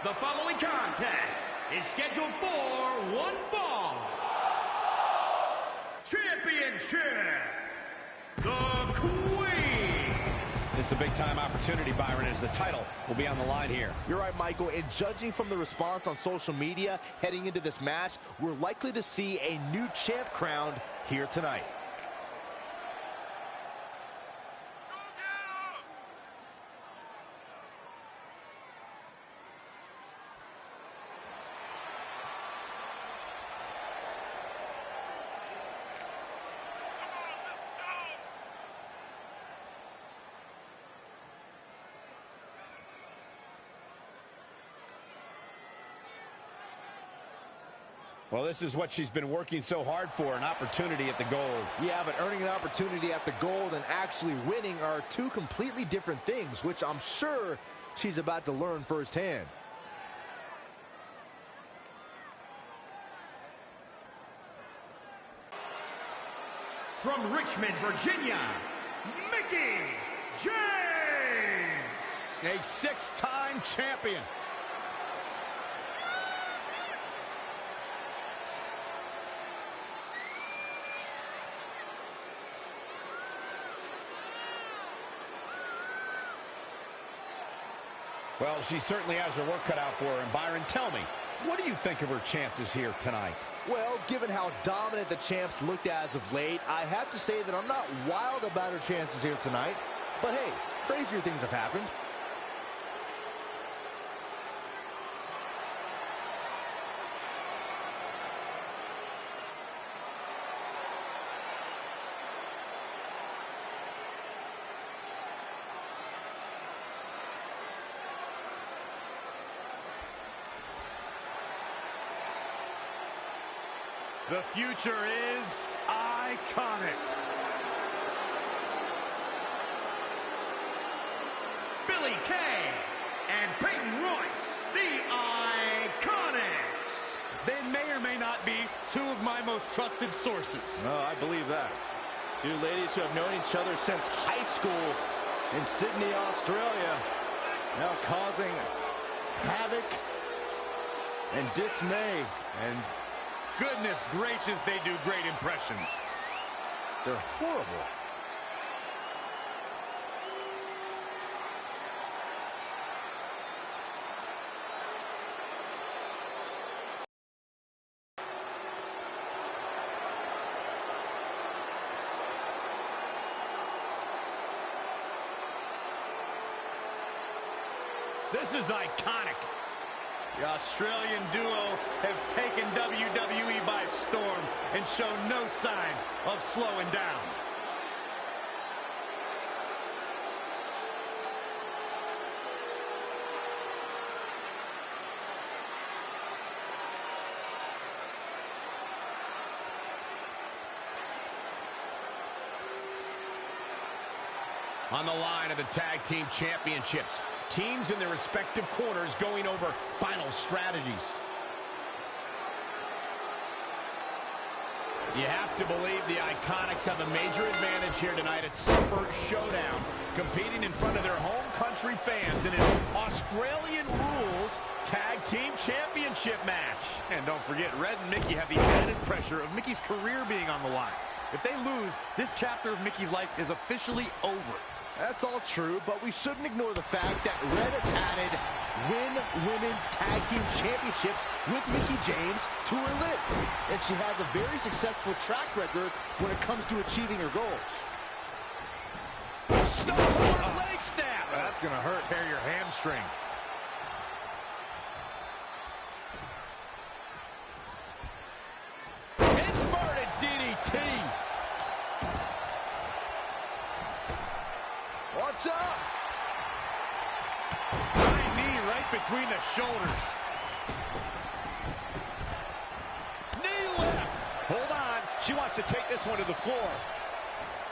The following contest is scheduled for one fall. Championship, the Queen. This is a big-time opportunity, Byron, as the title will be on the line here. You're right, Michael, and judging from the response on social media heading into this match, we're likely to see a new champ crowned here tonight. Well, this is what she's been working so hard for, an opportunity at the gold. Yeah, but earning an opportunity at the gold and actually winning are two completely different things, which I'm sure she's about to learn firsthand. From Richmond, Virginia, Mickie James. A six-time champion. Well, she certainly has her work cut out for her. And Byron, tell me, what do you think of her chances here tonight? Well, given how dominant the champs looked as of late, I have to say that I'm not wild about her chances here tonight. But hey, crazier things have happened. The future is iconic. Billie Kay and Peyton Royce, the Iconics. They may or may not be two of my most trusted sources. Oh, I believe that. Two ladies who have known each other since high school in Sydney, Australia, now causing havoc and dismay. And goodness gracious, they do great impressions. they're horrible. This is iconic. The Australian duo have taken WWE by storm and show no signs of slowing down. On the line of the Tag Team Championships, teams in their respective corners going over final strategies. You have to believe the Iconics have a major advantage here tonight at Super Showdown, competing in front of their home country fans in an Australian Rules Tag Team Championship match. And don't forget, Red and Mickie have the added pressure of Mickie's career being on the line. If they lose, this chapter of Mickie's life is officially over. That's all true, but we shouldn't ignore the fact that Red has added Women's Tag Team Championships with Mickie James to her list. And she has a very successful track record when it comes to achieving her goals. Stumps for a leg snap. That's going to hurt. Tear your hamstring. Inverted DDT. What's up? High knee right between the shoulders. Knee left. Hold on. She wants to take this one to the floor.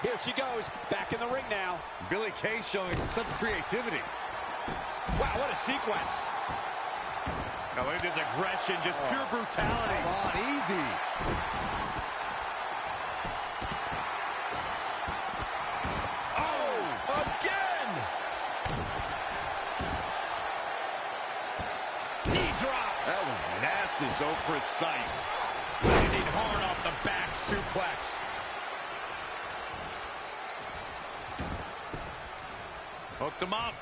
Here she goes. Back in the ring now. Billie Kay showing such creativity. Wow, what a sequence. Now look at this aggression, just pure brutality. Come on, easy. Oh, again. contested. So precise. Landing hard off the back suplex. Hooked him up.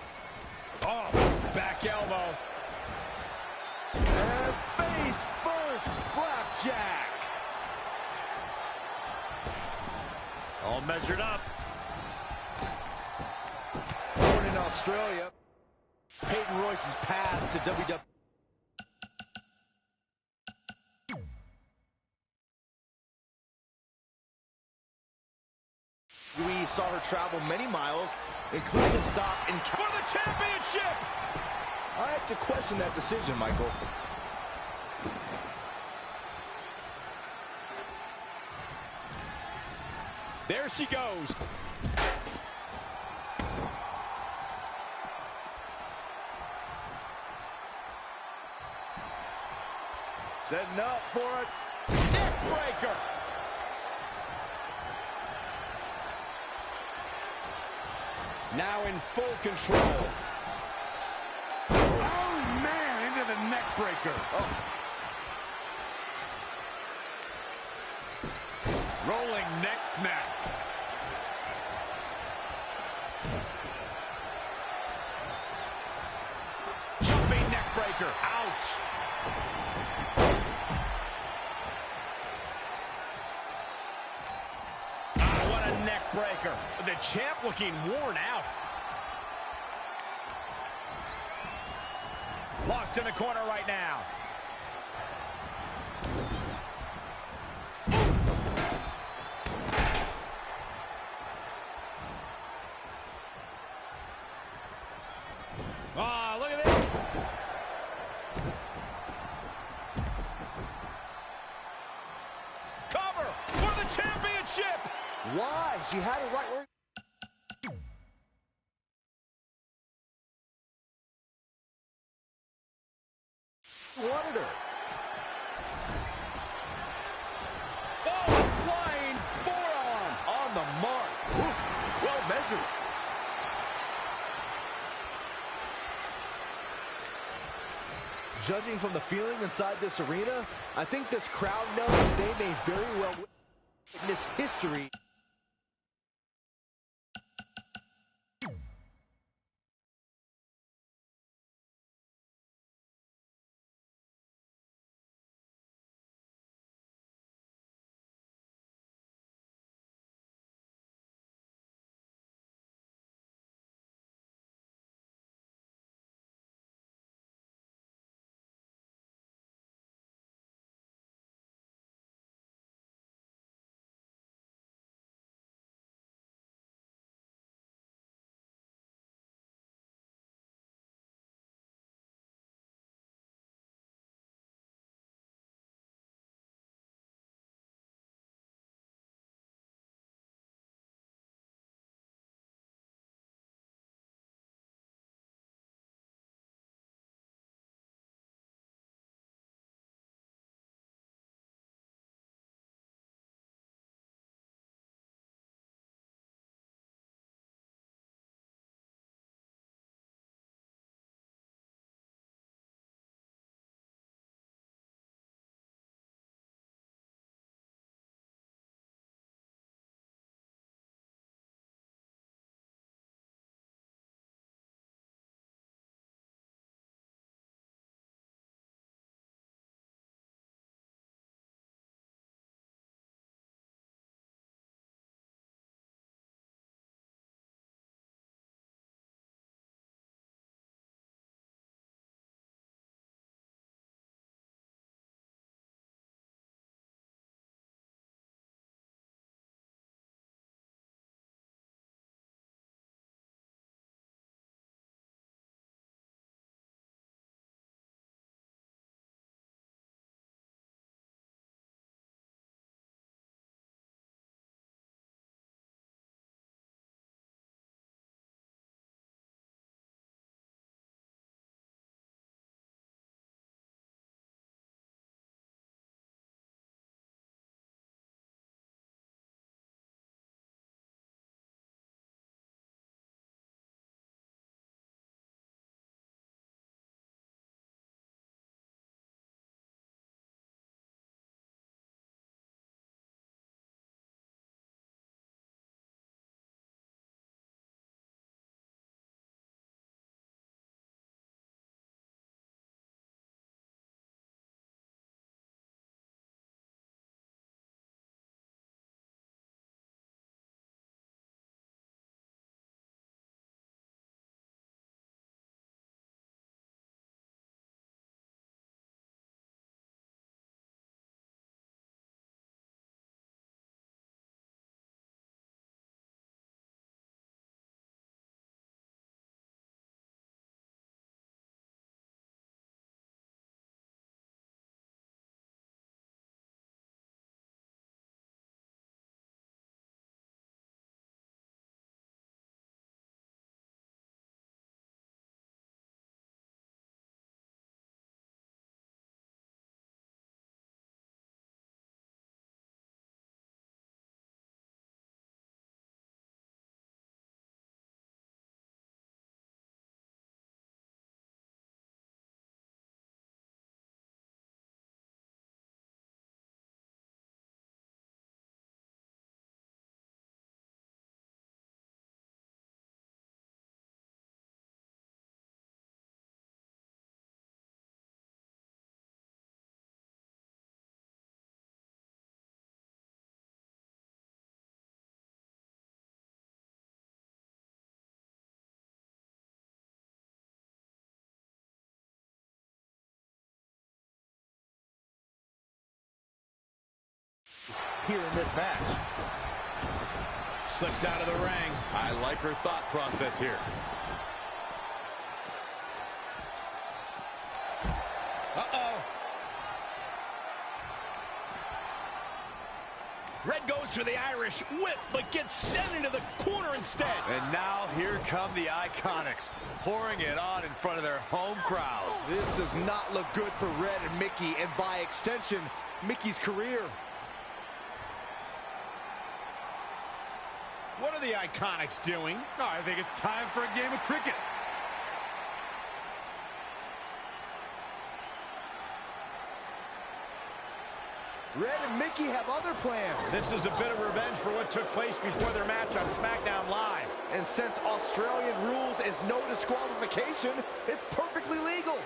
Oh, back elbow. And face first, flapjack. All measured up. Born in Australia, Peyton Royce's path to WWE. We saw her travel many miles, including a stop in For the championship! I have to question that decision, Michael. There she goes. Setting up for a Neck breaker. Now in full control. Oh, man, into the neck breaker. oh, Rolling neck snap. Jumping neck breaker. Ouch. Ah, what a neck breaker. The champ looking worn out. Lost in the corner right now. Ah, look at this. Cover for the championship. why? She had it right where... wanted her. Oh, flying forearm. On the mark. Ooh, well measured. Judging from the feeling inside this arena, I think this crowd knows they may very well witness history. here in this match. Slips out of the ring. I like her thought process here. Uh-oh. Red goes for the Irish whip, but gets sent into the corner instead. And now here come the Iconics, pouring it on in front of their home crowd. This does not look good for Red and Mickie, and by extension, Mickie's career. What are the Iconics doing? Oh, I think it's time for a game of cricket. Red and Mickie have other plans. This is a bit of revenge for what took place before their match on SmackDown Live. And since Australian rules is no disqualification, it's perfectly legal.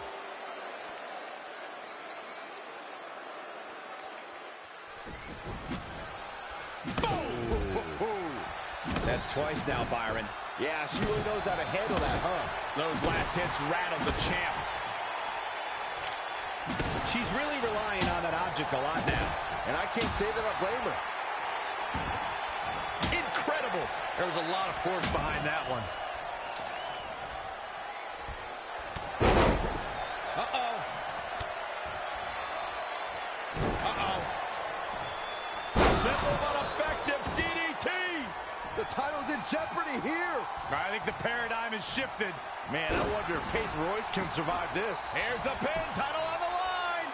Boom! That's twice now, Byron. Yeah, she really knows how to handle that, huh? Those last hits rattled the champ. She's really relying on that object a lot now. And I can't say that I blame her. Incredible. There was a lot of force behind that one. Uh-oh. Uh-oh. Simple but effective DDT. The title's in jeopardy here. I think the paradigm has shifted. Man, I wonder if Peyton Royce can survive this. Here's the pin, title on the line.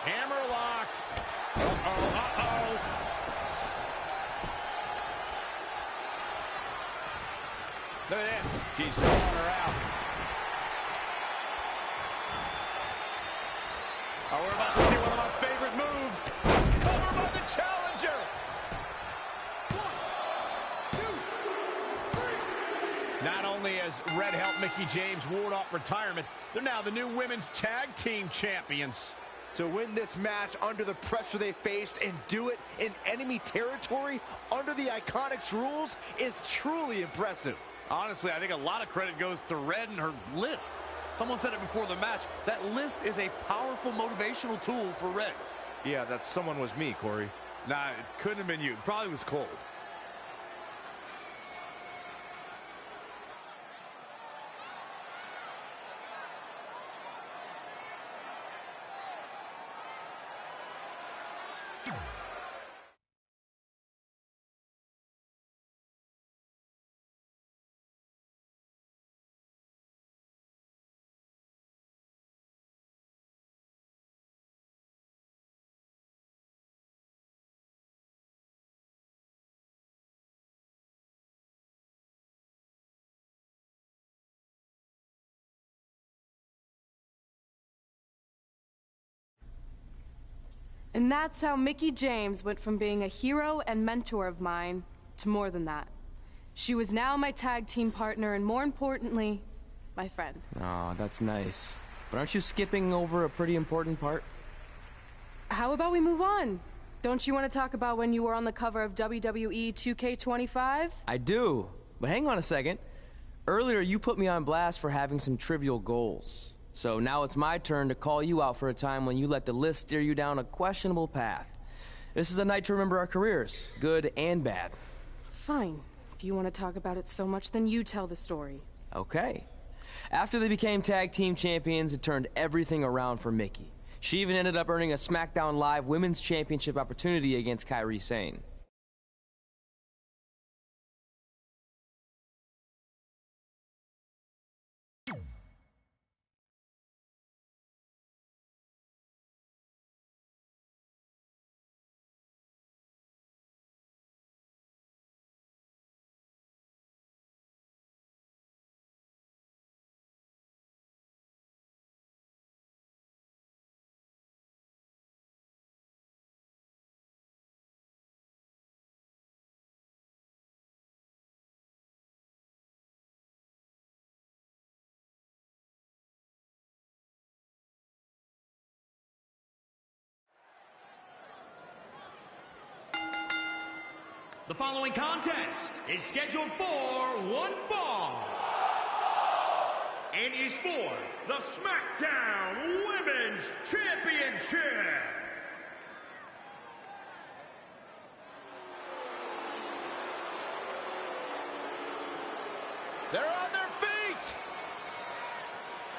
Hammerlock. Uh-oh, uh-oh. Look at this. She's drawing her out. Oh, we're about to see one of my favorite moves. Cover by the challenger. 1, 2, 3. Not only has Red helped Mickie James ward off retirement, they're now the new women's tag team champions. To win this match under the pressure they faced and do it in enemy territory under the Iconics rules is truly impressive. Honestly, I think a lot of credit goes to Red and her list. Someone said it before the match. That list is a powerful motivational tool for Red. Yeah, that someone was me, Corey. Nah, it couldn't have been you. It probably was Cold. And that's how Mickie James went from being a hero and mentor of mine to more than that. She was now my tag team partner and, more importantly, my friend. Aw, that's nice. But aren't you skipping over a pretty important part? How about we move on? Don't you want to talk about when you were on the cover of WWE 2K25? I do, but hang on a second. Earlier, you put me on blast for having some trivial goals. So now it's my turn to call you out for a time when you let the list steer you down a questionable path. This is a night to remember our careers, good and bad. Fine. If you want to talk about it so much, then you tell the story. Okay. After they became tag team champions, it turned everything around for Mickie. She even ended up earning a SmackDown Live Women's Championship opportunity against Kairi Sane. The following contest is scheduled for one fall and is for the SmackDown Women's Championship. They're on their feet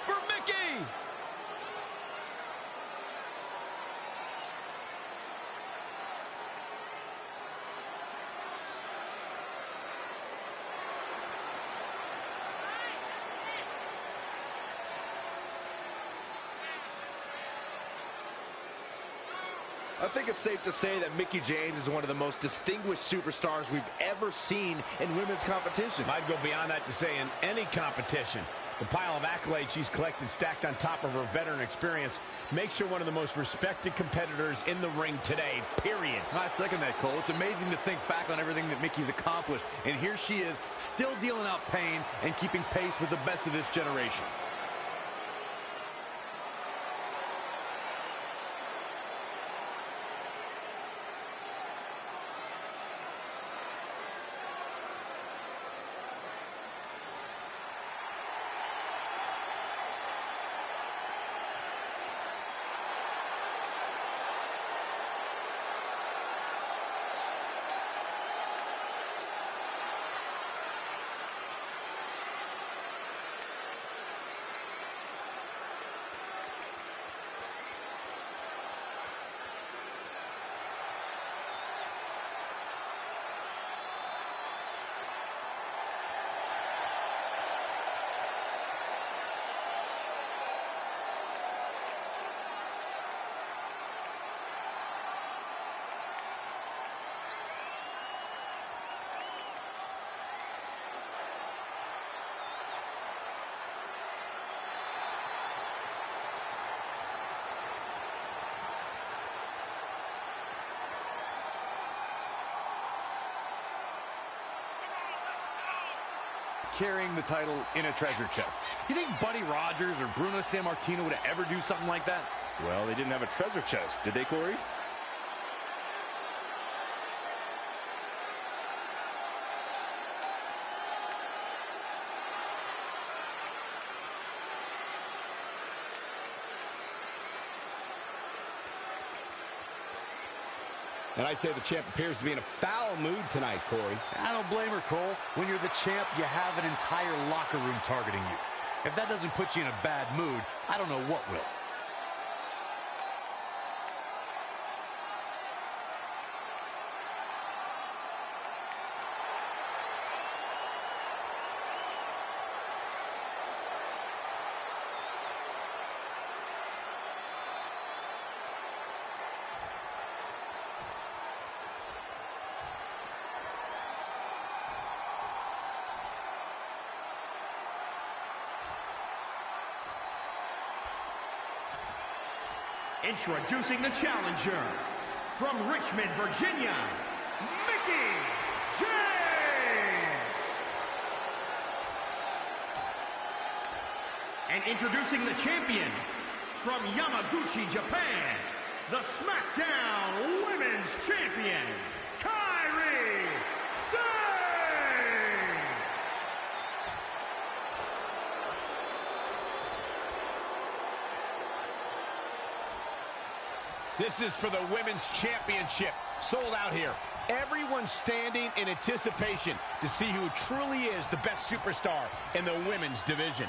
for Mickey. I think it's safe to say that Mickie James is one of the most distinguished superstars we've ever seen in women's competition. I'd go beyond that to say in any competition. The pile of accolades she's collected stacked on top of her veteran experience makes her one of the most respected competitors in the ring today, period. I second that, Cole. It's amazing to think back on everything that Mickie's accomplished. And here she is, still dealing out pain and keeping pace with the best of this generation. Carrying the title in a treasure chest. You think Buddy Rogers or Bruno Sammartino would ever do something like that? Well, they didn't have a treasure chest, did they, Corey? And I'd say the champ appears to be in a foul mood tonight, Corey. I don't blame her, Cole. When you're the champ, you have an entire locker room targeting you. If that doesn't put you in a bad mood, I don't know what will. Introducing the challenger, from Richmond, Virginia, Mickie James. And introducing the champion, from Yamaguchi, Japan, the SmackDown Women's Champion, Kairi Sane. This is for the Women's Championship. Sold out here. Everyone's standing in anticipation to see who truly is the best superstar in the women's division.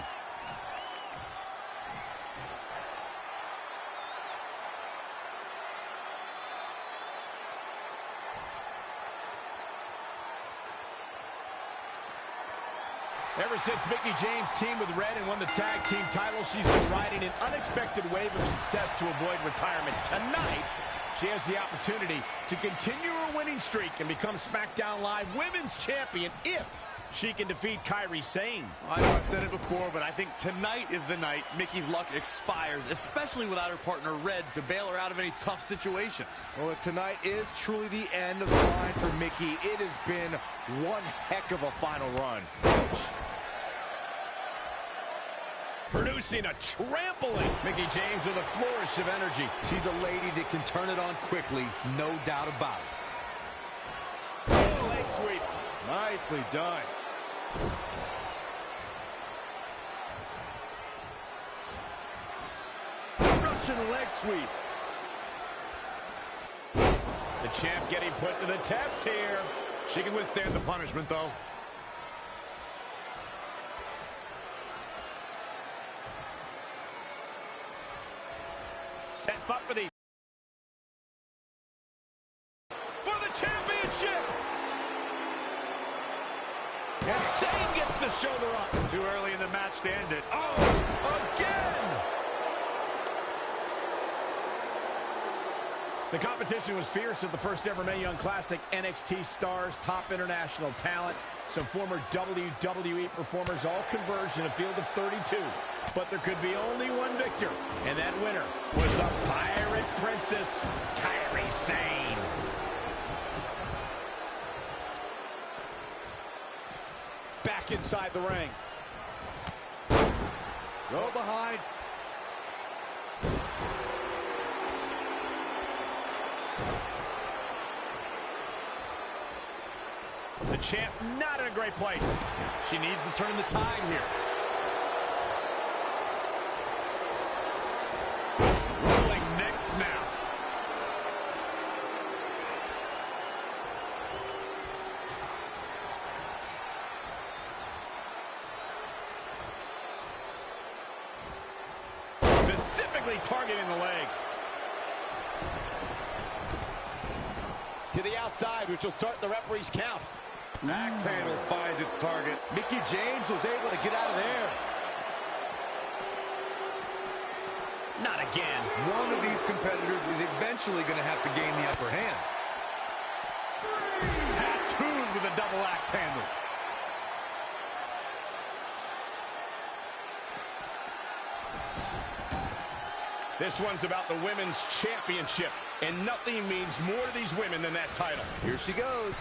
Ever since Mickie James teamed with Red and won the tag team title, she's been riding an unexpected wave of success to avoid retirement. Tonight, she has the opportunity to continue her winning streak and become SmackDown Live Women's Champion if she can defeat Kairi Sane. I know I've said it before, but I think tonight is the night Mickie's luck expires, especially without her partner Red to bail her out of any tough situations. Well, if tonight is truly the end of the line for Mickie, it has been one heck of a final run. Producing a trampling. Mickie James with a flourish of energy. She's a lady that can turn it on quickly, no doubt about it. Oh, leg sweep. Nicely done. Russian leg sweep. The champ getting put to the test here. She can withstand the punishment, though. Set up for the championship. And Shane gets the shoulder up. Too early in the match to end it. Oh, again! The competition was fierce at the first ever Mae Young Classic. NXT stars, top international talent, some former WWE performers all converged in a field of 32. But there could be only one victor, and that winner was the Pirate Princess, Kairi Sane. Back inside the ring. Go behind. The champ not in a great place. She needs to turn the tide here. Rolling necks now. Specifically targeting the leg. To the outside, which will start the referee's count. Axe handle finds its target. Mickie James was able to get out of there. Not again. One of these competitors is eventually going to have to gain the upper hand. Tattooed with a double axe handle. This one's about the women's championship, and nothing means more to these women than that title. Here she goes.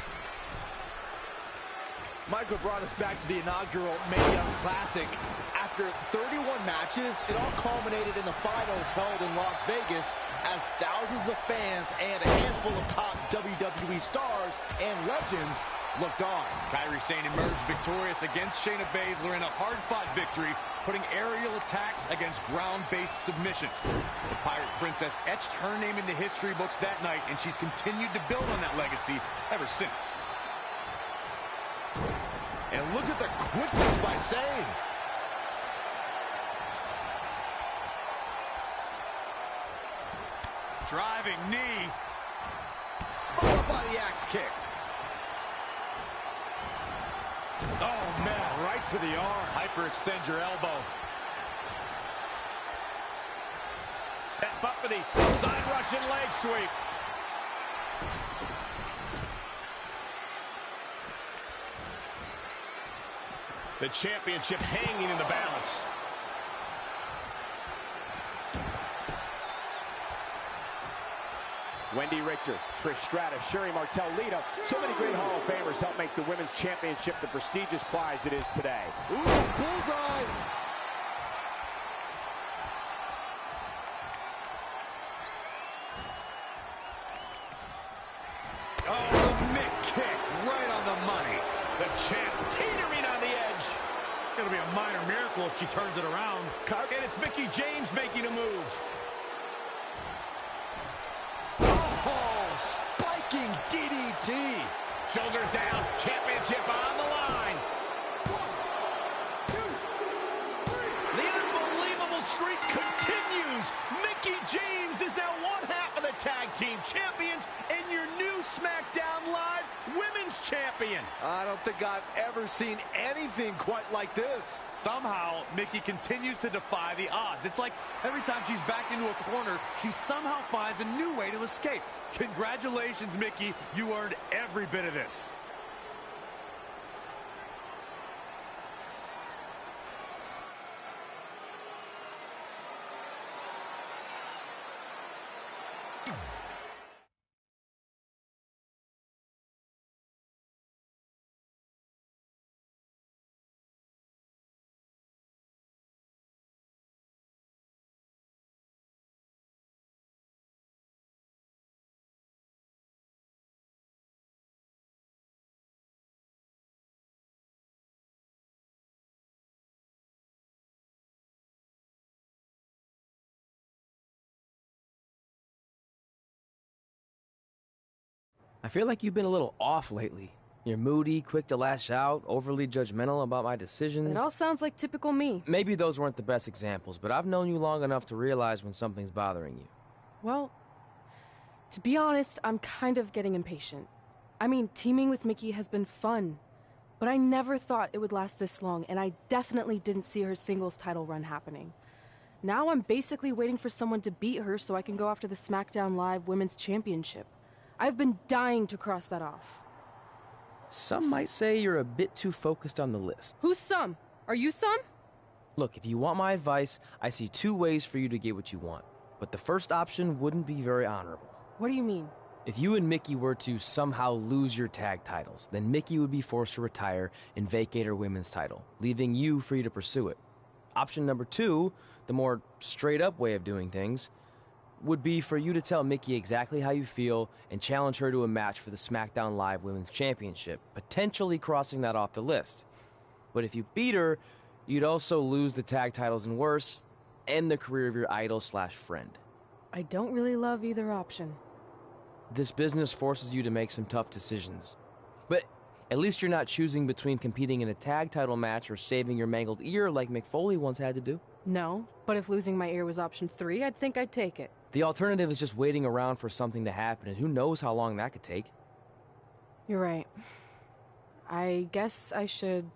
Michael brought us back to the inaugural Mae Young Classic. After 31 matches, it all culminated in the finals held in Las Vegas as thousands of fans and a handful of top WWE stars and legends looked on. Kairi Sane emerged victorious against Shayna Baszler in a hard-fought victory, putting aerial attacks against ground-based submissions. The Pirate Princess etched her name into history books that night, and she's continued to build on that legacy ever since. And look at the quickness by Sane. Driving knee. Followed by the axe kick. Oh, man, right to the arm. Hyperextend your elbow. Step up for the side Russian leg sweep. The championship hanging in the balance. Wendy Richter, Trish Stratus, Sherry Martel, Lita. So many great Hall of Famers helped make the Women's Championship the prestigious prize it is today. Ooh, bullseye. Oh, the mitt kick right on the money. The champ teetering on the edge. It'll be a minor miracle if she turns it around. And it's Mickie James making a move. Oh, spiking DDT. Shoulders down, championship on the line. 1, 2, 3. The unbelievable streak continues. Mickie James is now one half of the tag team champions and your new SmackDown Live Women's Champion. I don't think I've ever seen anything quite like this. Somehow, Mickie continues to defy the odds. It's like every time she's backed into a corner, she somehow finds a new way to escape. Congratulations, Mickie. You earned every bit of this. I feel like you've been a little off lately. You're moody, quick to lash out, overly judgmental about my decisions. It all sounds like typical me. Maybe those weren't the best examples, but I've known you long enough to realize when something's bothering you. Well, to be honest, I'm kind of getting impatient. I mean, teaming with Mickey has been fun, but I never thought it would last this long, and I definitely didn't see her singles title run happening. Now I'm basically waiting for someone to beat her so I can go after the SmackDown Live Women's Championship. I've been dying to cross that off. Some might say you're a bit too focused on the list. Who's some? Are you some? Look, if you want my advice, I see two ways for you to get what you want. But the first option wouldn't be very honorable. What do you mean? If you and Mickey were to somehow lose your tag titles, then Mickey would be forced to retire and vacate her women's title, leaving you free to pursue it. Option number two, the more straight-up way of doing things, would be for you to tell Mickey exactly how you feel and challenge her to a match for the SmackDown Live Women's Championship, potentially crossing that off the list. But if you beat her, you'd also lose the tag titles and worse, end the career of your idol/friend. I don't really love either option. This business forces you to make some tough decisions. But at least you're not choosing between competing in a tag title match or saving your mangled ear like Mick Foley once had to do. No, but if losing my ear was option 3, I'd think I'd take it. The alternative is just waiting around for something to happen, and who knows how long that could take. You're right. I guess I should...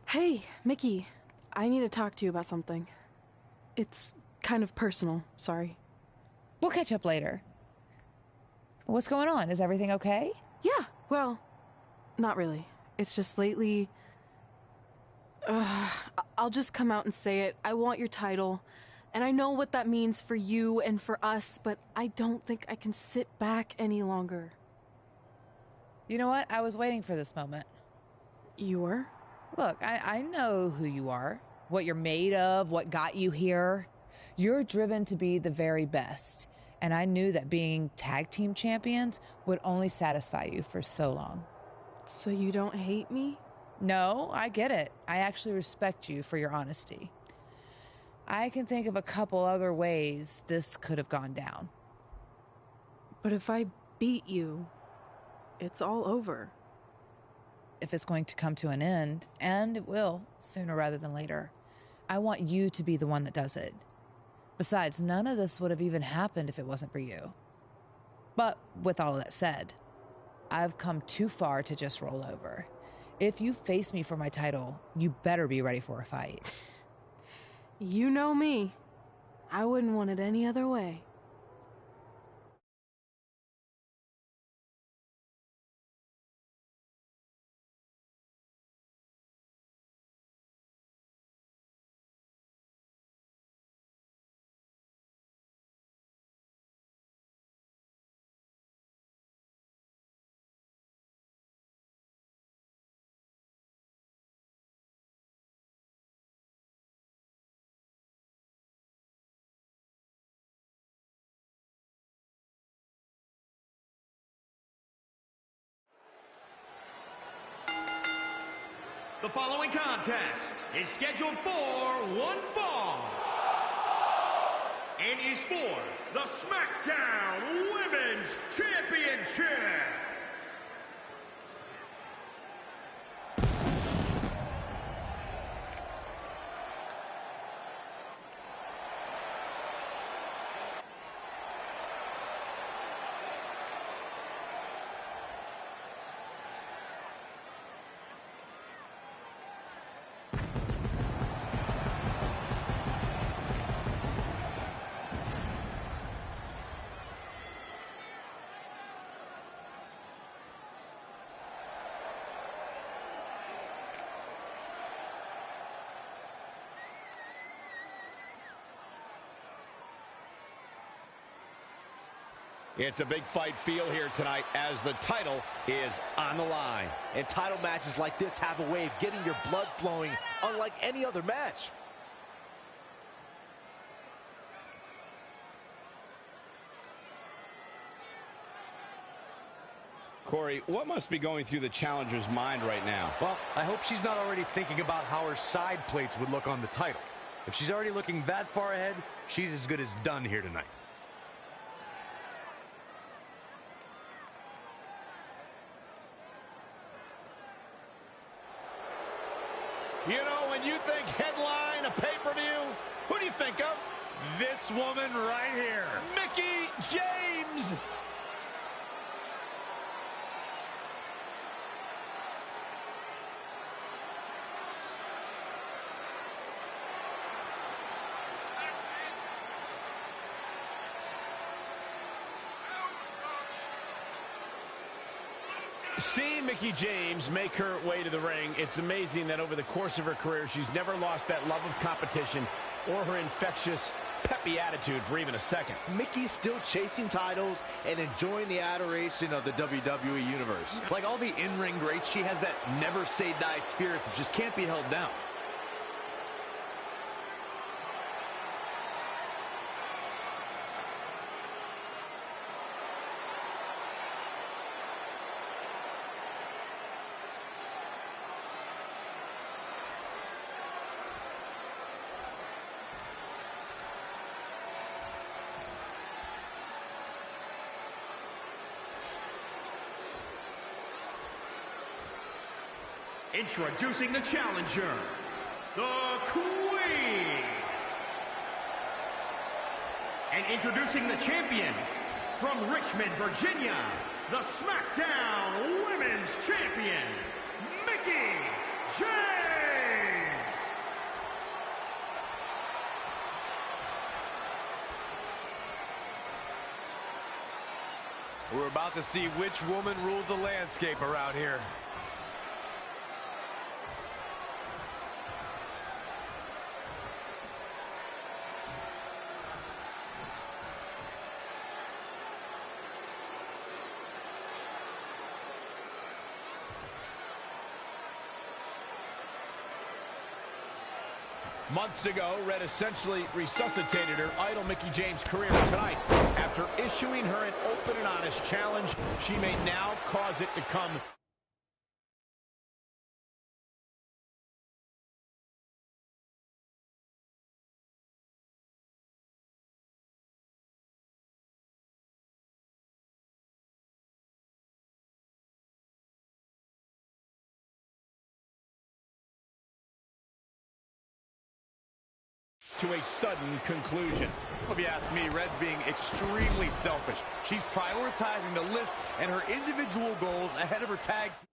Hey, Mickey. I need to talk to you about something. It's kind of personal, sorry. We'll catch up later. What's going on? Is everything okay? Yeah, well, not really. It's just lately... I'll just come out and say it. I want your title. And I know what that means for you and for us, but I don't think I can sit back any longer. You know what? I was waiting for this moment. You were? Look, I know who you are, what you're made of, what got you here. You're driven to be the very best. And I knew that being tag team champions would only satisfy you for so long. So you don't hate me? No, I get it. I actually respect you for your honesty. I can think of a couple other ways this could have gone down. But if I beat you, it's all over. If it's going to come to an end, and it will, sooner rather than later, I want you to be the one that does it. Besides, none of this would have even happened if it wasn't for you. But with all of that said, I've come too far to just roll over. If you face me for my title, you better be ready for a fight. You know me. I wouldn't want it any other way. The following contest is scheduled for one fall and is for the SmackDown Women's Championship. It's a big fight feel here tonight as the title is on the line. And title matches like this have a way of getting your blood flowing unlike any other match. Corey, what must be going through the challenger's mind right now? Well, I hope she's not already thinking about how her side plates would look on the title. If she's already looking that far ahead, she's as good as done here tonight. You know, when you think headline, a pay-per-view, who do you think of? This woman right here. Mickie James! Seeing Mickie James make her way to the ring, it's amazing that over the course of her career, she's never lost that love of competition or her infectious, peppy attitude for even a second. Mickie's still chasing titles and enjoying the adoration of the WWE Universe. Like all the in-ring greats, she has that never-say-die spirit that just can't be held down. Introducing the challenger, the Queen. And introducing the champion, from Richmond, Virginia, the SmackDown Women's Champion, Mickie James. We're about to see which woman rules the landscape around here. Months ago, Red essentially resuscitated her idol Mickie James' career tonight. After issuing her an open and honest challenge, she may now cause it to come to a sudden conclusion. If you ask me, Red's being extremely selfish. She's prioritizing the list and her individual goals ahead of her tag team.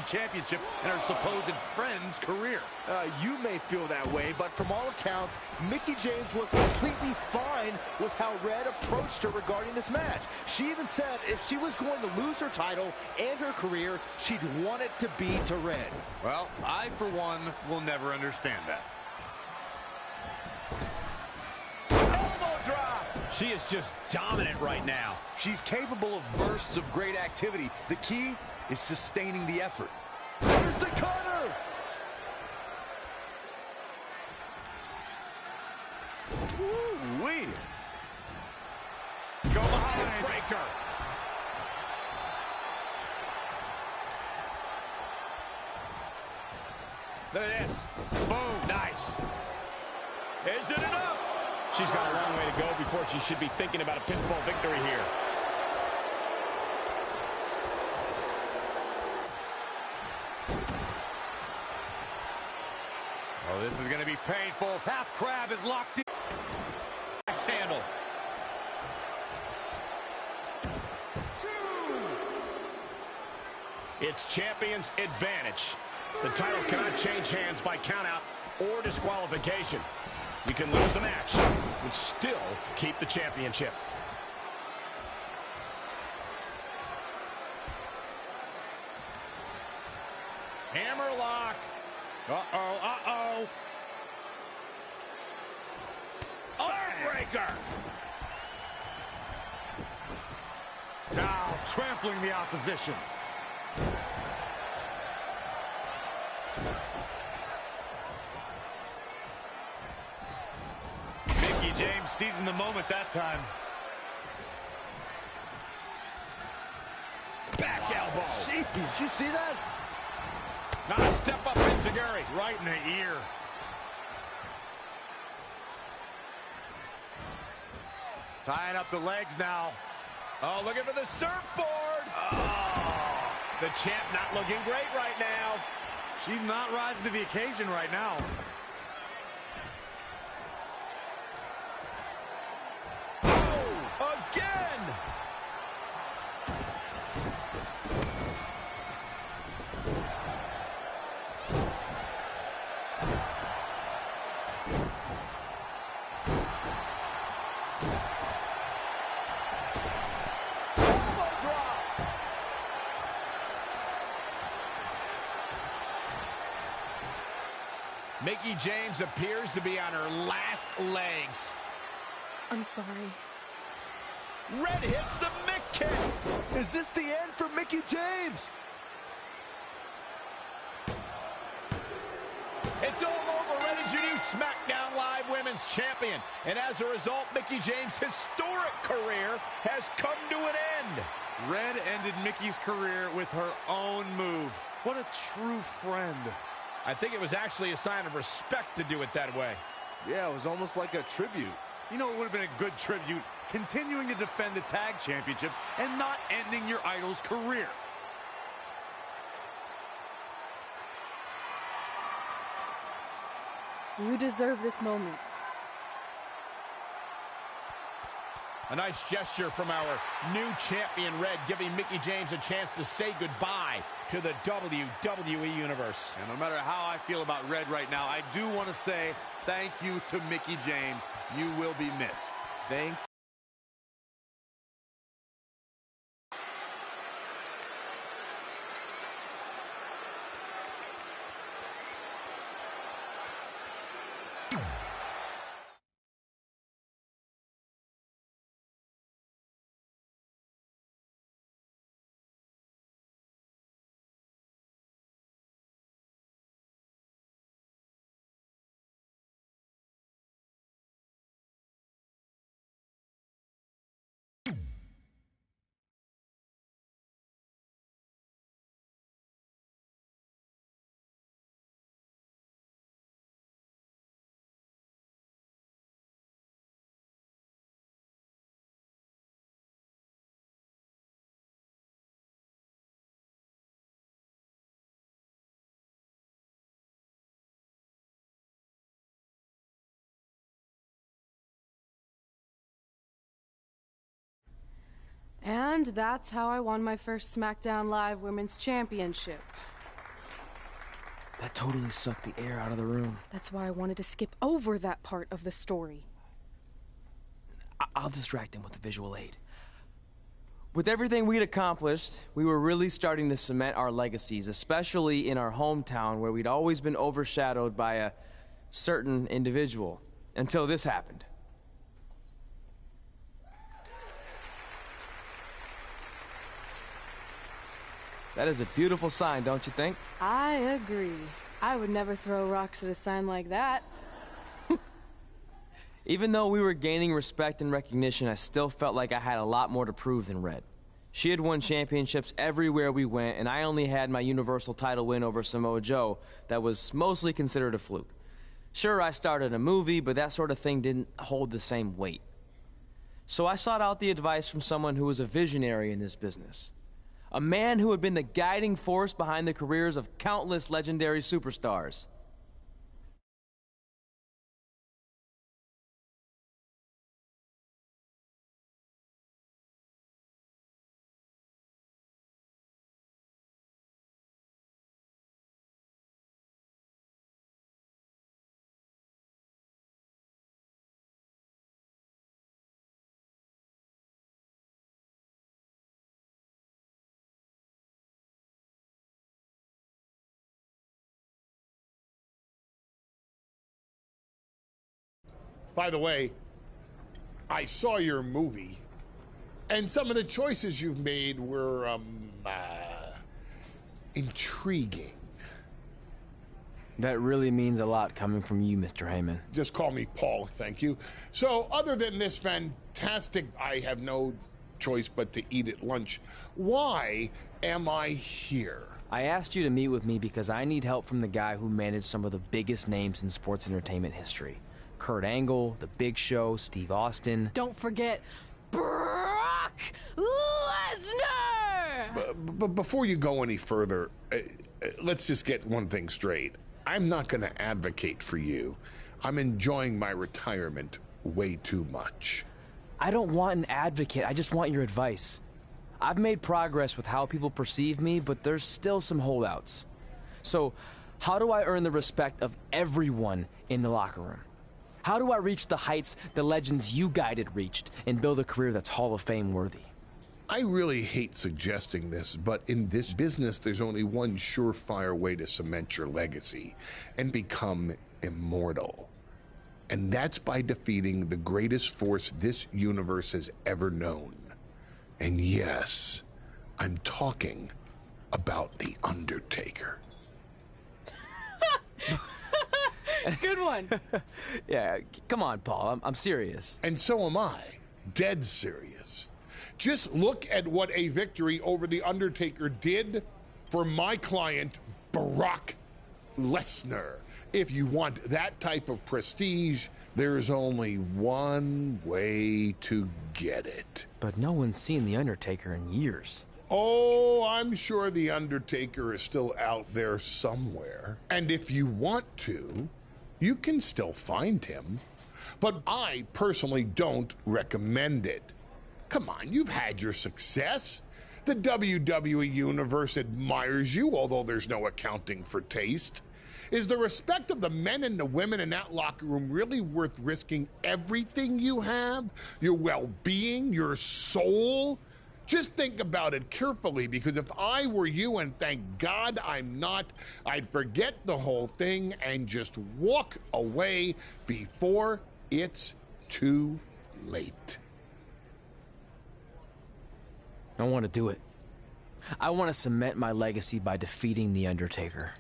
Championship and her supposed friend's career. You may feel that way, but from all accounts, Mickie James was completely fine with how Red approached her regarding this match. She even said if she was going to lose her title and her career, she'd want it to be to Red. Well, I, for one, will never understand that. elbow drop. She is just dominant right now. She's capable of bursts of great activity. The key is sustaining the effort. Here's the cutter! Look at this. Boom. Nice. Is it enough? She's got a long way to go before she should be thinking about a pinfall victory here. Oh, this is going to be painful. Half crab is locked in. Axe handle. It's champion's advantage. The title cannot change hands by countout or disqualification. You can lose the match, but still keep the championship. Hammerlock. Uh-oh, uh-oh. Armbreaker. Now trampling the opposition. Mickie James seizing the moment that time. Back elbow. Gee, did you see that? Now a step up enziguri. Right in the ear. Tying up the legs now. Oh, looking for the surfboard. Oh, the champ not looking great right now. She's not rising to the occasion right now. Oh, again. Mickie James appears to be on her last legs. I'm sorry. Red hits the Mick kick. Is this the end for Mickie James? It's all over. Red is your new SmackDown Live Women's Champion. And as a result, Mickie James' historic career has come to an end. Red ended Mickie's career with her own move. What a true friend. I think it was actually a sign of respect to do it that way. Yeah, it was almost like a tribute. You know, it would have been a good tribute, continuing to defend the tag championship and not ending your idol's career. You deserve this moment. A nice gesture from our new champion, Red, giving Mickie James a chance to say goodbye to the WWE Universe. And no matter how I feel about Red right now, I do want to say thank you to Mickie James. You will be missed. Thank you. And that's how I won my first SmackDown Live Women's Championship. That totally sucked the air out of the room. That's why I wanted to skip over that part of the story. I'll distract him with the visual aid. With everything we'd accomplished, we were really starting to cement our legacies, especially in our hometown where we'd always been overshadowed by a certain individual, until this happened. That is a beautiful sign, don't you think? I agree. I would never throw rocks at a sign like that. Even though we were gaining respect and recognition, I still felt like I had a lot more to prove than Red. She had won championships everywhere we went, and I only had my Universal title win over Samoa Joe that was mostly considered a fluke. Sure, I started a movie, but that sort of thing didn't hold the same weight. So I sought out the advice from someone who was a visionary in this business. A man who had been the guiding force behind the careers of countless legendary superstars. By the way, I saw your movie, and some of the choices you've made were, intriguing. That really means a lot coming from you, Mr. Heyman. Just call me Paul, thank you. So, other than this fantastic, I have no choice but to eat at lunch, why am I here? I asked you to meet with me because I need help from the guy who managed some of the biggest names in sports entertainment history. Kurt Angle, The Big Show, Steve Austin. Don't forget Brock Lesnar! But before you go any further, let's just get one thing straight. I'm not going to advocate for you. I'm enjoying my retirement way too much. I don't want an advocate, I just want your advice. I've made progress with how people perceive me, but there's still some holdouts. So, how do I earn the respect of everyone in the locker room? How do I reach the heights the legends you guided reached and build a career that's Hall of Fame worthy? I really hate suggesting this, but in this business, there's only one surefire way to cement your legacy and become immortal. And that's by defeating the greatest force this universe has ever known. And yes, I'm talking about The Undertaker. Good one. Yeah, come on, Paul, I'm serious. And so am I, dead serious. Just look at what a victory over The Undertaker did for my client, Brock Lesnar. If you want that type of prestige, there's only one way to get it. But no one's seen The Undertaker in years. Oh, I'm sure The Undertaker is still out there somewhere. And if you want to, you can still find him. But I personally don't recommend it. Come on, you've had your success. The WWE Universe admires you, although there's no accounting for taste. Is the respect of the men and the women in that locker room really worth risking everything you have? Your well-being, your soul? Just think about it carefully, because if I were you, and thank God I'm not, I'd forget the whole thing and just walk away before it's too late. I don't want to do it. I want to cement my legacy by defeating The Undertaker.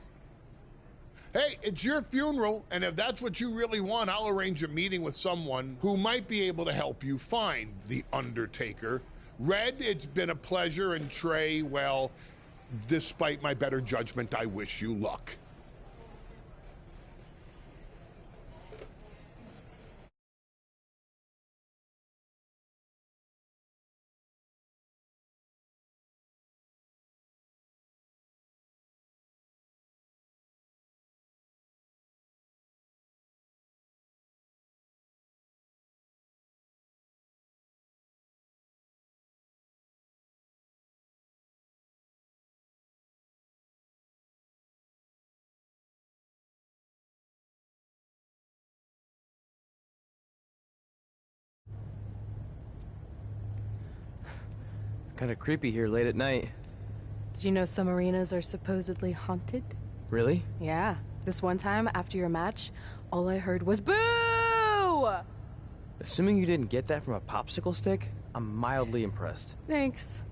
Hey, it's your funeral, and if that's what you really want, I'll arrange a meeting with someone who might be able to help you find The Undertaker. Red, it's been a pleasure, and Trey, well, despite my better judgment, I wish you luck. Kind of creepy here late at night. Did you know some arenas are supposedly haunted? Really? Yeah. This one time, after your match, all I heard was boo! Assuming you didn't get that from a popsicle stick, I'm mildly impressed. Thanks.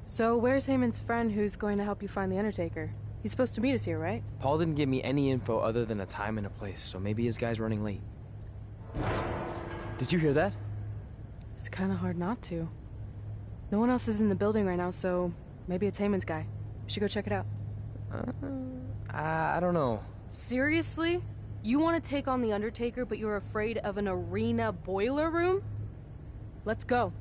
So where's Heyman's friend who's going to help you find The Undertaker? He's supposed to meet us here, right? Paul didn't give me any info other than a time and a place, so maybe his guy's running late. Did you hear that? It's kind of hard not to. No one else is in the building right now, so maybe it's Heyman's guy. We should go check it out. I don't know. Seriously? You want to take on The Undertaker, but you're afraid of an arena boiler room? Let's go.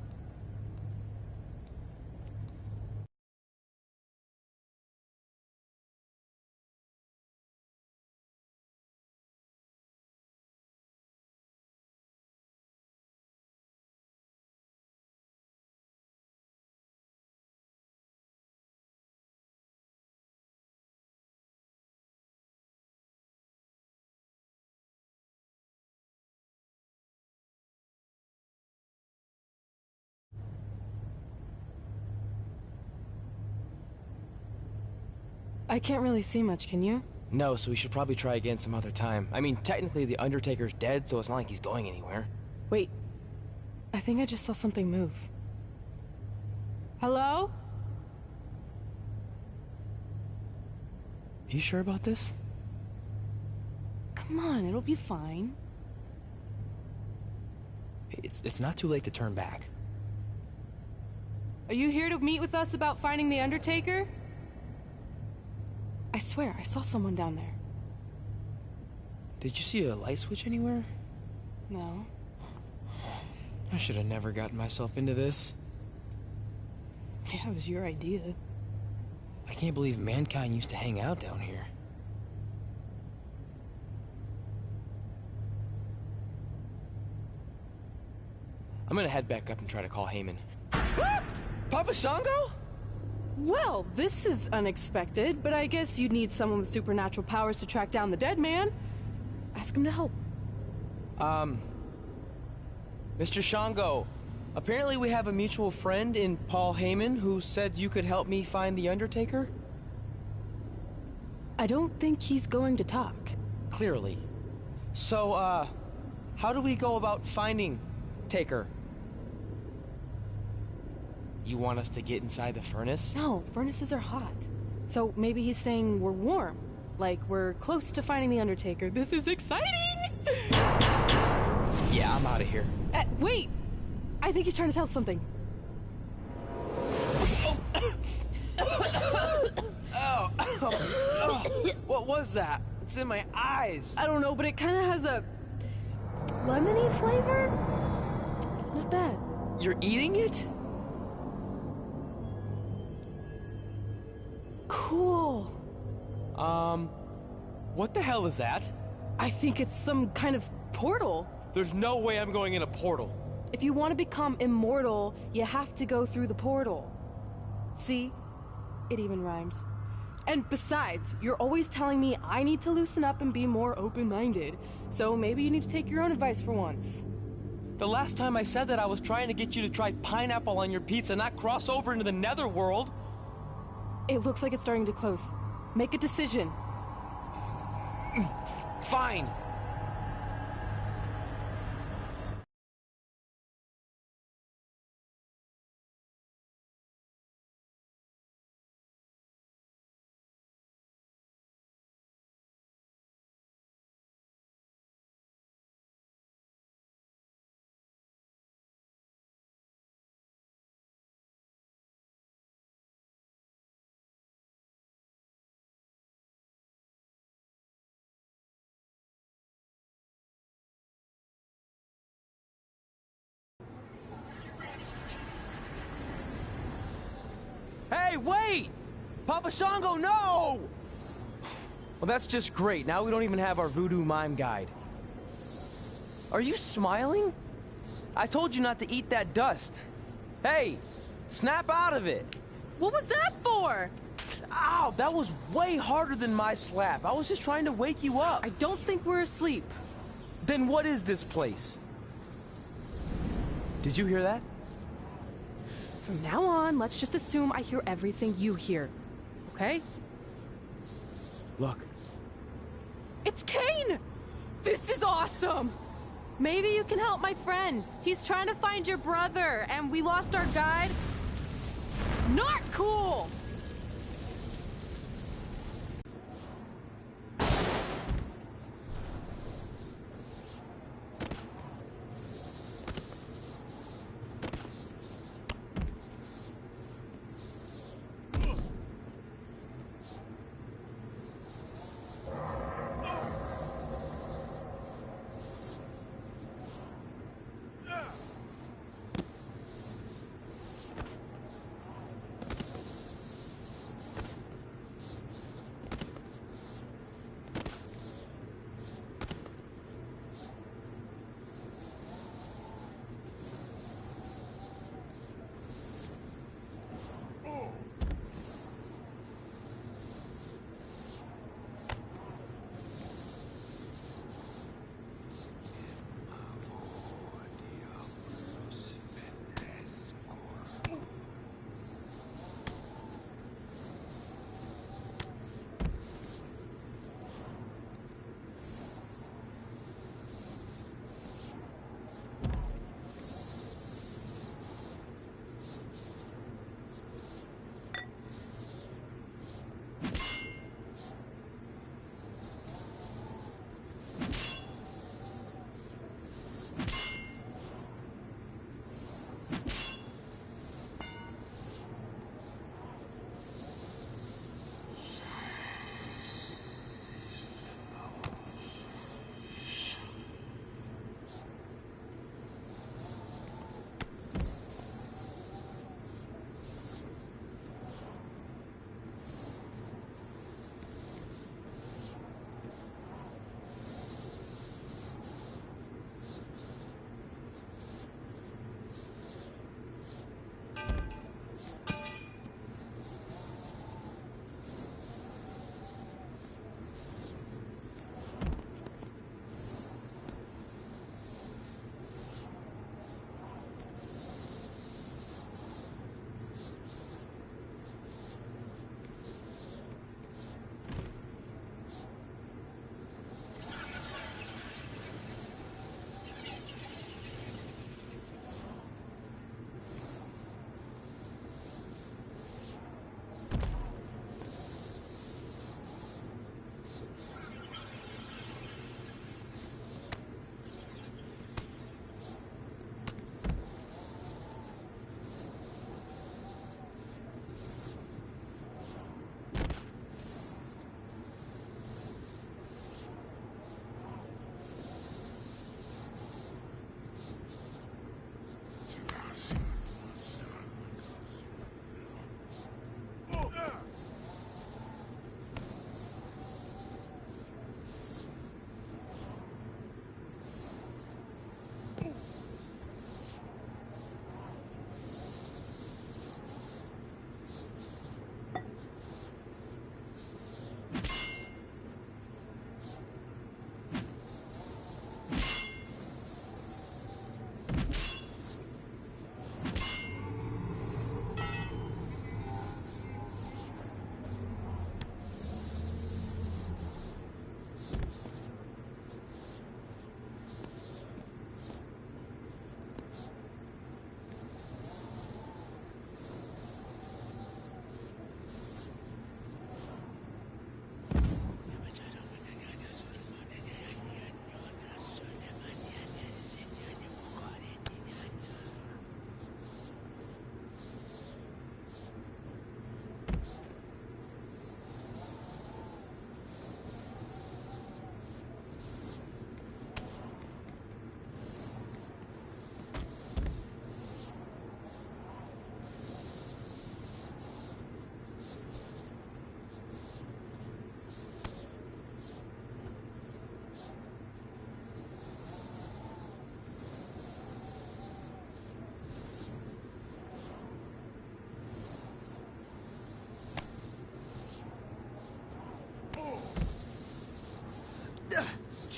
I can't really see much, can you? No, so we should probably try again some other time. I mean, technically the Undertaker's dead, so it's not like he's going anywhere. Wait. I think I just saw something move. Hello? You sure about this? Come on, it'll be fine. It's not too late to turn back. Are you here to meet with us about finding The Undertaker? I swear, I saw someone down there. Did you see a light switch anywhere? No. I should have never gotten myself into this. Yeah, it was your idea. I can't believe mankind used to hang out down here. I'm gonna head back up and try to call Heyman. Papa Shango? Well, this is unexpected, but I guess you'd need someone with supernatural powers to track down the dead man. Ask him to help. Mr. Shango, apparently we have a mutual friend in Paul Heyman who said you could help me find The Undertaker? I don't think he's going to talk. Clearly. So, how do we go about finding Taker? You want us to get inside the furnace? No, furnaces are hot. So maybe he's saying we're warm. Like we're close to finding The Undertaker. This is exciting! Yeah, I'm out of here. Wait! I think he's trying to tell us something. What was that? It's in my eyes. I don't know, but it kind of has a lemony flavor? Not bad. You're eating it? Cool. What the hell is that? I think it's some kind of portal. There's no way I'm going in a portal. If you want to become immortal, you have to go through the portal. See? It even rhymes. And besides, you're always telling me I need to loosen up and be more open-minded. So maybe you need to take your own advice for once. The last time I said that, I was trying to get you to try pineapple on your pizza, not cross over into the netherworld. It looks like it's starting to close. Make a decision. Fine. Hey, wait! Papa Shango, no! Well, that's just great. Now we don't even have our voodoo mime guide. Are you smiling? I told you not to eat that dust. Hey, snap out of it. What was that for? Ow, that was way harder than my slap. I was just trying to wake you up. I don't think we're asleep. Then what is this place? Did you hear that? From now on, let's just assume I hear everything you hear. Okay? Look. It's Kane! This is awesome! Maybe you can help my friend. He's trying to find your brother, and we lost our guide. Not cool!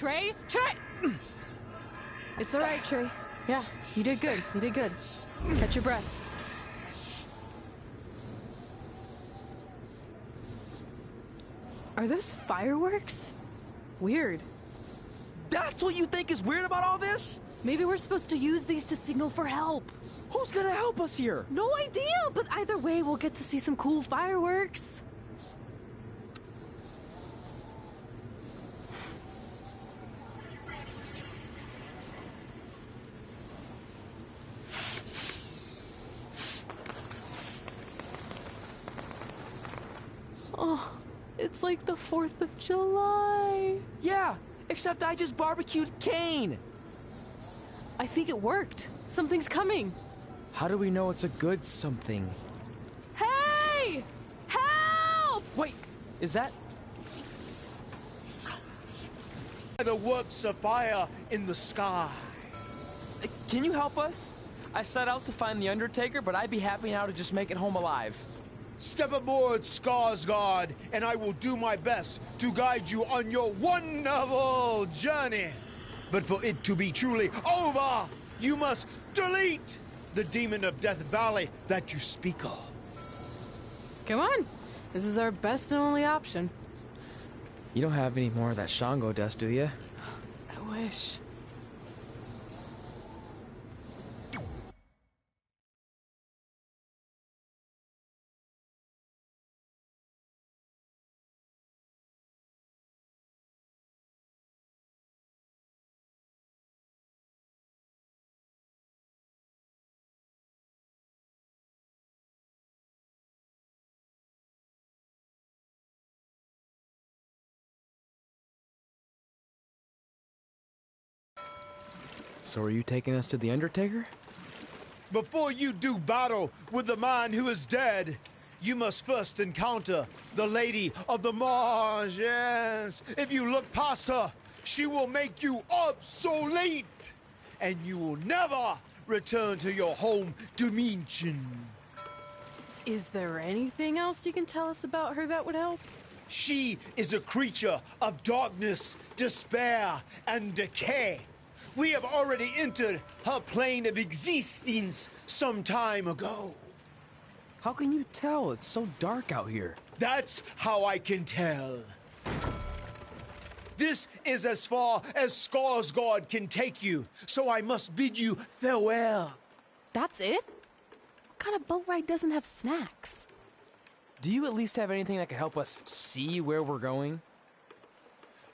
Trey? Trey! It's all right, Trey. Yeah, you did good. You did good. Catch your breath. Are those fireworks? Weird. That's what you think is weird about all this? Maybe we're supposed to use these to signal for help. Who's gonna help us here? No idea, but either way, we'll get to see some cool fireworks. Oh, it's like the 4th of July. Yeah, except I just barbecued Kane. I think it worked. Something's coming. How do we know it's a good something? Hey! Help! Wait, is that... The works of fire in the sky. Can you help us? I set out to find the Undertaker, but I'd be happy now to just make it home alive. Step aboard, Skarsgård, and I will do my best to guide you on your wonderful journey. But for it to be truly over, you must delete the demon of Death Valley that you speak of. Come on. This is our best and only option. You don't have any more of that Shango dust, do you? I wish. So are you taking us to the Undertaker? Before you do battle with the man who is dead, you must first encounter the Lady of the Marsh. Yes. If you look past her, she will make you obsolete, and you will never return to your home dimension. Is there anything else you can tell us about her that would help? She is a creature of darkness, despair, and decay. We have already entered her plane of existence some time ago. How can you tell? It's so dark out here. That's how I can tell. This is as far as Skarsgård can take you, so I must bid you farewell. That's it? What kind of boat ride doesn't have snacks? Do you at least have anything that can help us see where we're going?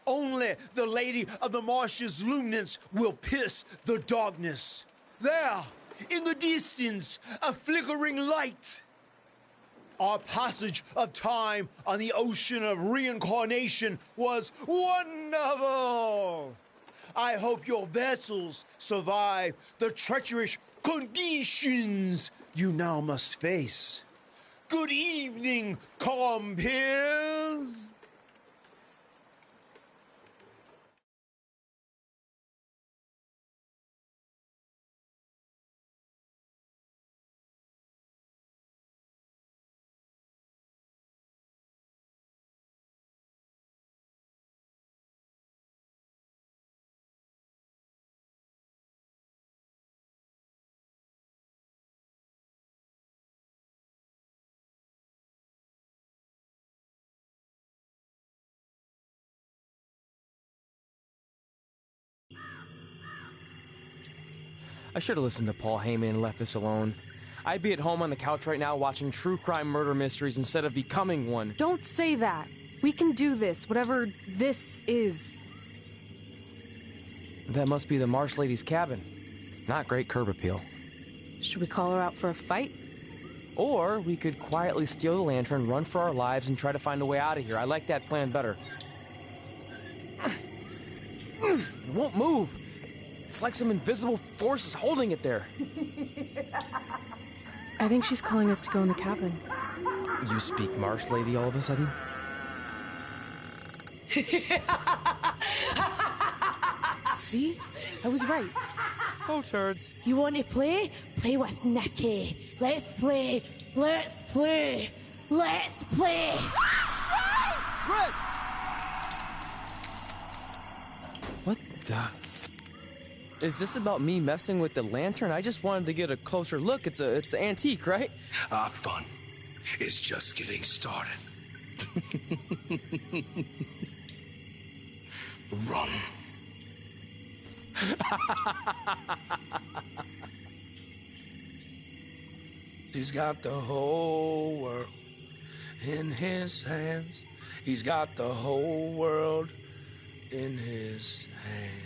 Only the Lady of the Marsh's luminance will pierce the darkness. There, in the distance, a flickering light. Our passage of time on the ocean of reincarnation was wonderful. I hope your vessels survive the treacherous conditions you now must face. Good evening, compeers. I should have listened to Paul Heyman and left this alone. I'd be at home on the couch right now watching true crime murder mysteries instead of becoming one. Don't say that. We can do this, whatever this is. That must be the Marsh Lady's cabin. Not great curb appeal. Should we call her out for a fight? Or we could quietly steal the lantern, run for our lives, and try to find a way out of here. I like that plan better. It won't move. It's like some invisible force is holding it there. I think she's calling us to go in the cabin. You speak Marsh Lady all of a sudden? See? I was right. Oh, turds. You want to play? Play with Nikki. Let's play. Let's play. Let's play. Red! that. Is this about me messing with the lantern? I just wanted to get a closer look. It's an antique, right? Our fun is just getting started. Run. He's got the whole world in his hands. He's got the whole world in his hands.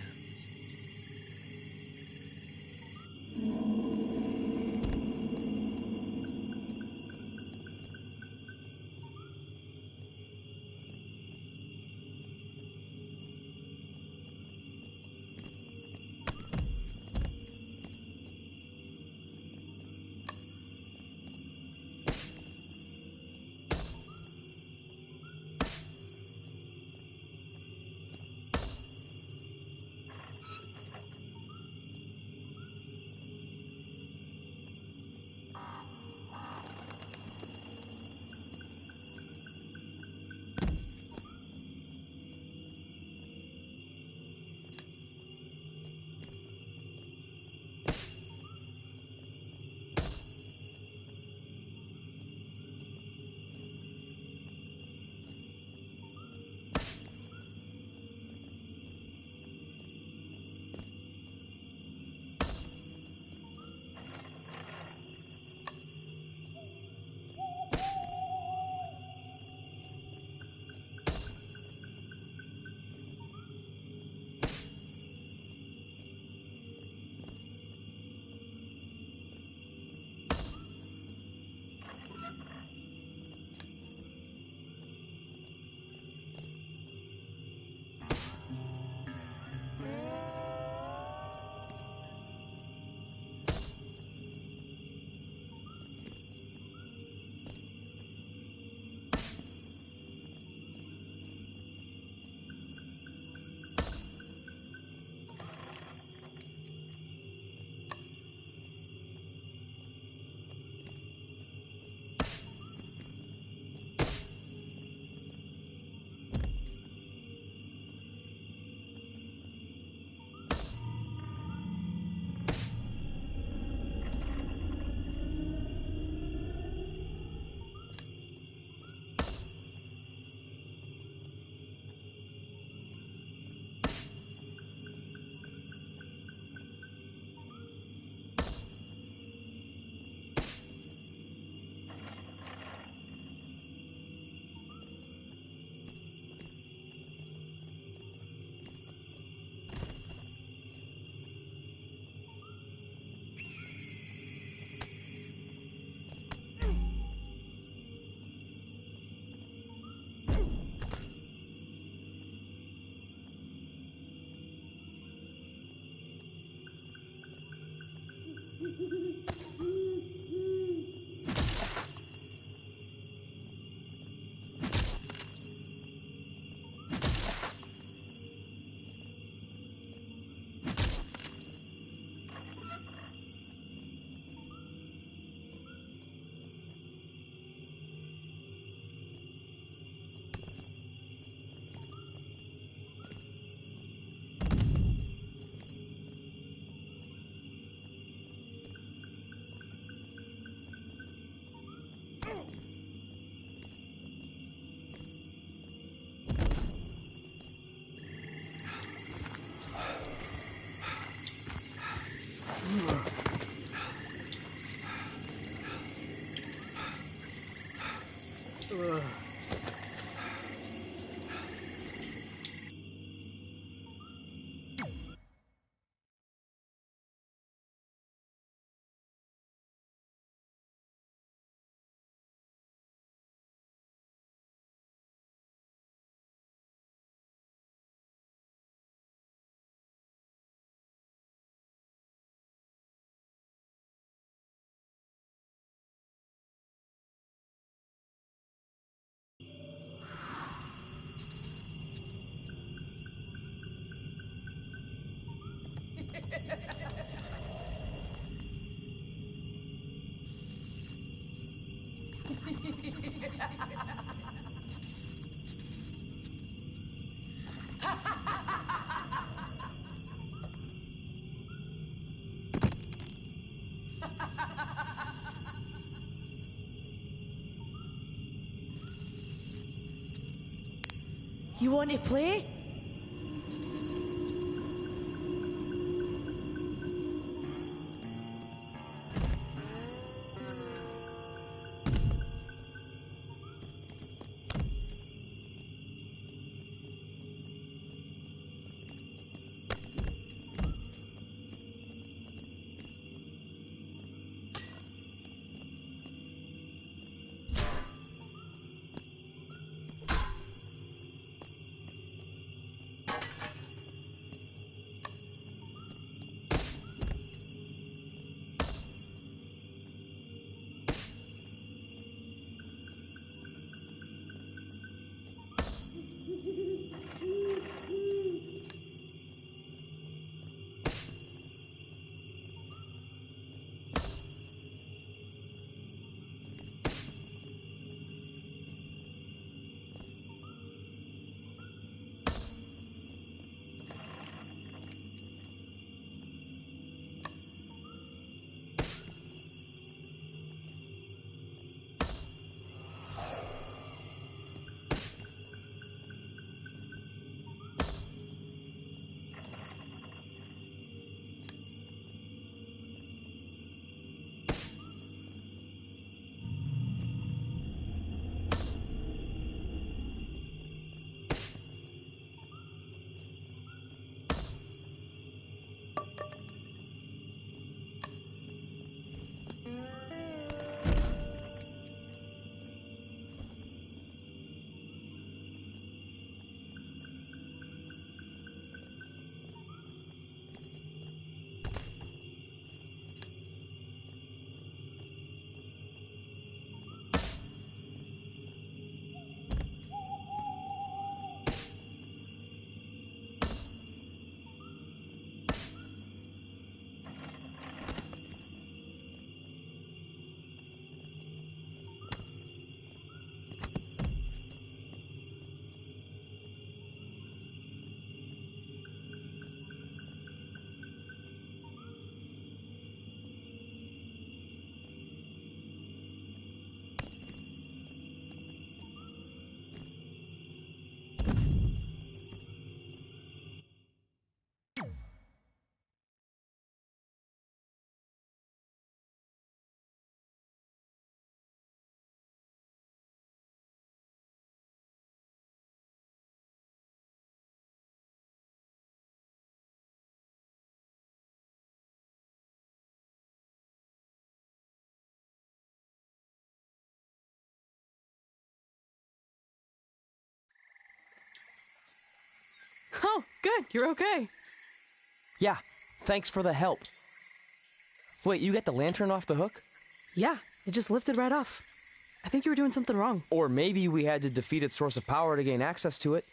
You want to play? Oh, good. You're okay. Yeah, thanks for the help. Wait, you got the lantern off the hook? Yeah, it just lifted right off. I think you were doing something wrong. Or maybe we had to defeat its source of power to gain access to it.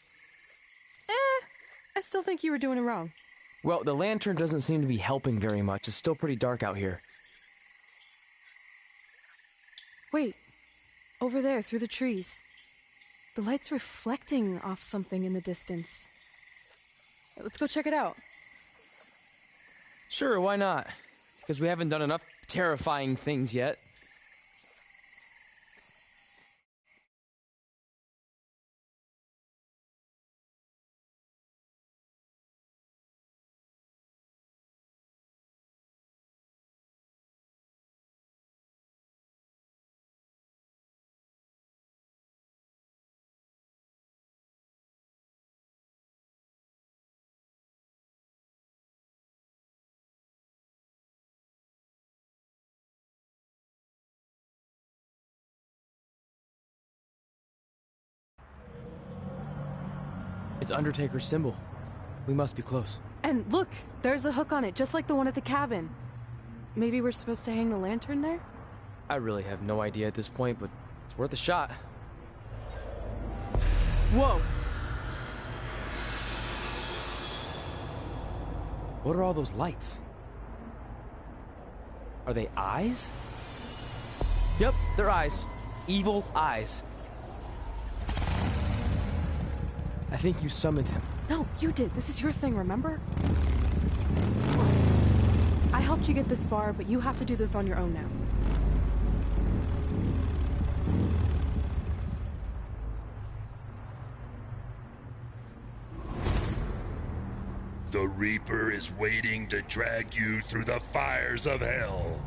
I still think you were doing it wrong. Well, the lantern doesn't seem to be helping very much. It's still pretty dark out here. Wait, over there, through the trees. The light's reflecting off something in the distance. Let's go check it out. Sure, why not? Because we haven't done enough terrifying things yet. It's Undertaker's symbol. We must be close. And look, there's a hook on it, just like the one at the cabin. Maybe we're supposed to hang the lantern there? I really have no idea at this point, but it's worth a shot. Whoa! What are all those lights? Are they eyes? Yep, they're eyes. Evil eyes. I think you summoned him. No, you did. This is your thing, remember? I helped you get this far, but you have to do this on your own now. The Reaper is waiting to drag you through the fires of hell.